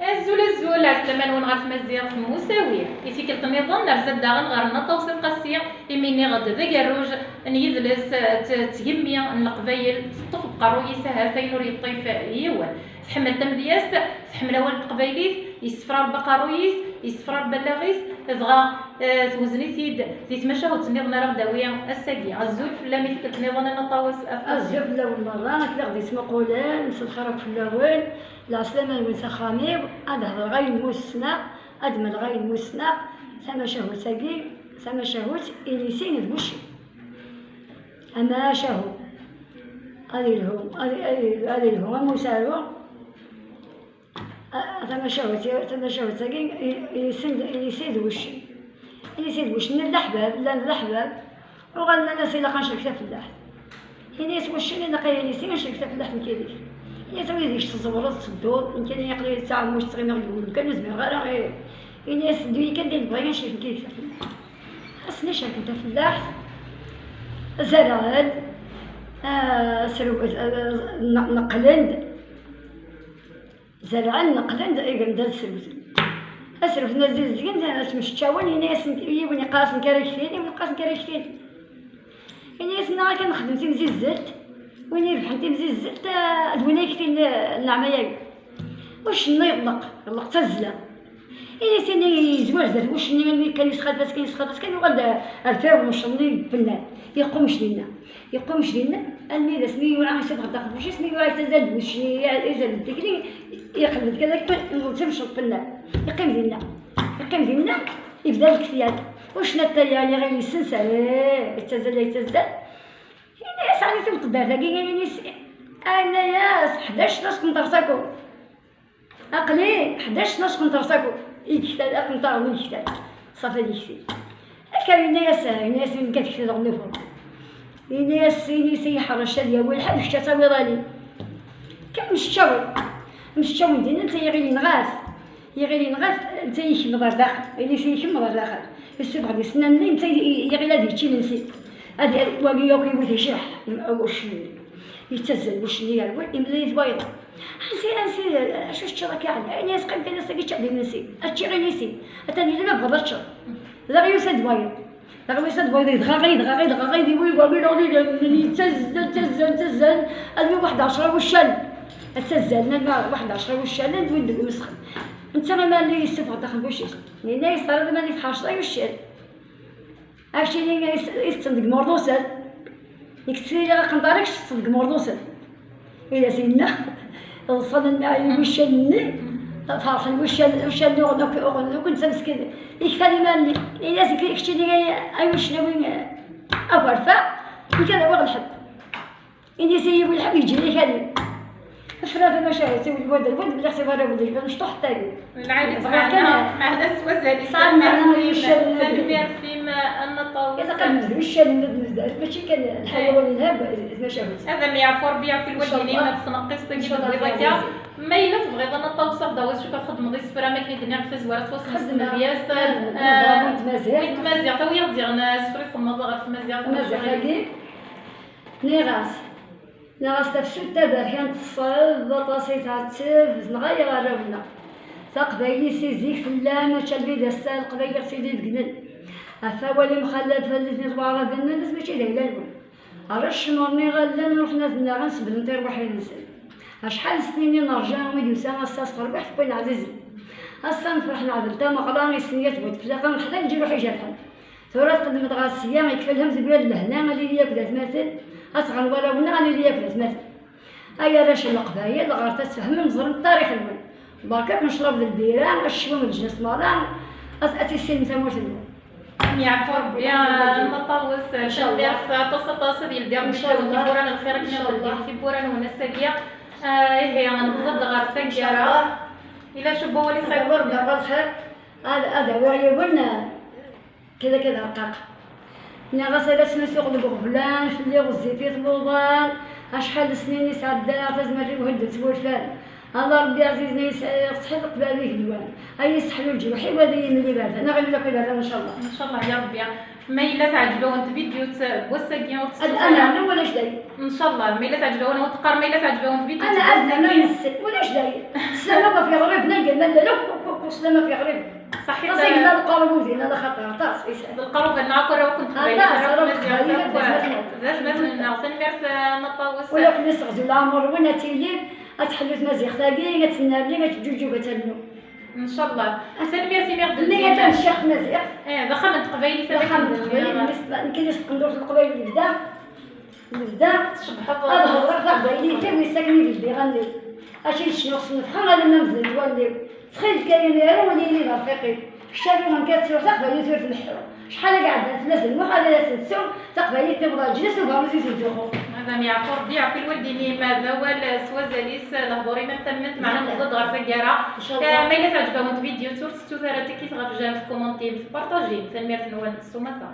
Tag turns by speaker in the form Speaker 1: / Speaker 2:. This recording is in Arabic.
Speaker 1: الزول عسلامة ونغار مزيغ مساوية يسيك النظام نرزد داغن غارنا توصل قاسية إميني غد ذا قروج نيدلس تجمية القبايل تطفق قرويسة هاتين يطيف يوال تحمل تمدياس تحمل أول القبايليس يسفرار بقرويس يسفرار بلاغيس تبغى توزني سيد تيتمشى وتنيض نرى داوية الساقية الزول في اللامي تلك نظام نطاوس
Speaker 2: الزول في الأول مرة كلا غدي اسمه قولان مسخرك في الأول العسلامة والسخاميب هذا غير موسنا أدمن غير موسنا ثم شهوت ساقي ثم شهوت إليسين البوشي أما شهو هذه الهو مسارو ثم شهوت ساقي إليسين البوشي إليسين البوشي من الأحباب لا الأحباب وغالنا الناس إلا خنشرك في اللحم هنا يسوشني نقي إليسين نشرك في اللحم كيدير يسوي ديك تصورات تصدور إن كان يقدر ساعة موش تغير يقول كان نزمر غير الناس دوي كندير بغي نشري كيف خاصني شارك نتا فلاح زرعان نقلند زرعان نقلند يقدر السروت أسرف نزل زين اسمش تشاون الناس يبني قاسم كاركتين يبني قاسم كاركتين الناس نا كنخدم تمزي الزلت وين يربح انت مزي الزلت دوينا كثير النعمه واش يطلق تزله إيه سيني زواج واش كان يسخط كان يغدا الفاو مشني بنات يقومش لينا الميدا سميو راه يسد غدا واش سميو راه تزاد واش يزاد ديك يقلب كذاك تمشي بنات يقيم دينا يبدا الكثيات واش نتايا اللي غير يسنسل يتزل الناس على تنقدر لاقي الناس انا يا 11 كنترساكو عقلي 11 كنترساكو يكتال كنتر من يكتال صافي ديكتي هكا الناس من كتكتال غنفهم الناس يحرش هذه اول حاجه شتا تساوي رالي كان مشتاوي دينا انت يغير ينغاث انت يكمل داخل اللي يكمل داخل السبع ديال السنان انت يغير هذيك شي نسيت هذا واقي يوكي يشرح واش يتزل واش اللي يعلو يملي البيض نسي شو اشتراك يعني الناس قبل الناس كيتش عندي نسي هادشي غير نسي ثاني لا ما بغاش لا غير يسد بيض يدغى يقول يتزل المي واحد 10 والشل تزلنا واحد 10 والشل ندوي مسخن انت ما اللي يستفع داخل بوشي لأن يصير ما يتحاشط يوشل هادشي اللي يصندق مردوسل يكتفي لا قنطاركش تصندق مردوسل إلا سينا وصلنا معايا وشلني فرح وشل نو كنت مسكين يكفي مالي الناس كيكشتي ايوا شناوي افرفا كذا واغ الحب إني سيبو الحب يجي لي هذه اشرا ما شاء يسوي الولد بلي اختبار ولدي مش حتى لي
Speaker 1: العادي صغار هذا سوازالي
Speaker 2: صار معنا وشل
Speaker 1: في ما النطاو
Speaker 2: اذا كان وشل ماشي كان الحيوان الهاب ما شافت
Speaker 1: هذا ما يعفر بيع في الوالدين ما تنقص تجيب البيضه ما إلا تبغي ظن الطوسه داوز شوف خدم غير سفره ما كاين الدنيا في زواره توصل السماويات يتمازيغ تا ويا ديال ناس فريق المضاغ في مزيغ
Speaker 2: نغاس تفسد تبرحان تصل بطاسي تعتف نغير راونا تقبايلي سيزيك فلا ما تشلبي دسال قبايلي سيدي بقنن افاولي مخلد فلتني طوارا بنا الناس ماشي دايلانو عرش مرني غلا نروحنا فينا غنسبل نطير روحي ننسى شحال سنيني نرجع ويدوسا غاساس تربح تكون عزيزي هسا نفرح نعدل تا مقراني سنيات بغيت فلاقا نحضر نجي روحي جالحن ثورة قدمت غاسية ما يكفي لهم زبير لهنا غادي ليا كدا تماثل أصغر ولا ولا غادي ليا كدا تماثل هيا راش القبايل غير تتفهم نزرم التاريخ الأول بركا كنشرب البيران الشوا من الجنس مران أتي السن تموت المول
Speaker 1: يعفر يا نطوس شبير تصل ديال ديال بوران الخير كنا في بوران ونساقيا هي غنبغض غير ثقيرة إلا شبه ولي صيفور
Speaker 2: دابا الخير هذا ويقولنا كذا رقاق ملي غسالة سمسوق القبلان في اللي غزيتي طبوبان شحال سنين يسعدا فازمري وهدت ولفان الله ربي عزيزنا يصحي قباليه الوان هاي يسحلوا الجروحي وهذا يملي بارد انا غير لك بارد ان شاء الله
Speaker 1: ان شاء الله يا ربي ما الا تعجبوا انت فيديو بوساكيا
Speaker 2: انا ولاش داير
Speaker 1: ان شاء الله ما الا تعجبوا وتقر ما الا تعجبوا انت فيديو
Speaker 2: انا نسيت ولاش داير السلامه في غريب نلقى سلامة لا سلامة في غريب
Speaker 1: صحيح
Speaker 2: تصير القرب زين هذا خطر تاس
Speaker 1: بالقرب نعقر كنت زاج مثلا سنمرت نطاوس
Speaker 2: ولا في نسغز العمر وانا تيلي اتحلف مزيخ ثاقي غتسنى لي غتجوجو غتنو
Speaker 1: ان شاء الله سنمرتي ميرد
Speaker 2: اللي غتان الشيخ مزيخ
Speaker 1: دخلت قبيلي
Speaker 2: دخلت قبيلي يمكن ندور في القبيل نبدا
Speaker 1: شبحط
Speaker 2: هذا هو قبيلي تي ويسكني في غندي اشي شنو خصني فخا غادي نمزل نولي تخيل كاين يرو ولي لي رفيقي الشابي من كتسير تقبلي تسير في الحرو شحال قاعده تنزل وحاله تنسو تقبلي تبغى تجلس وبغا يزيدو
Speaker 1: هذا يعقور بيع في الولديني ماذا هو سوازاليس الهضوري ما تمت معنا نزيد غير سكاره ما الا تعجبهم الفيديو تورستو ثلاثه كي تغاب جام في كومونتي بارطاجي سنمير نوال السمكه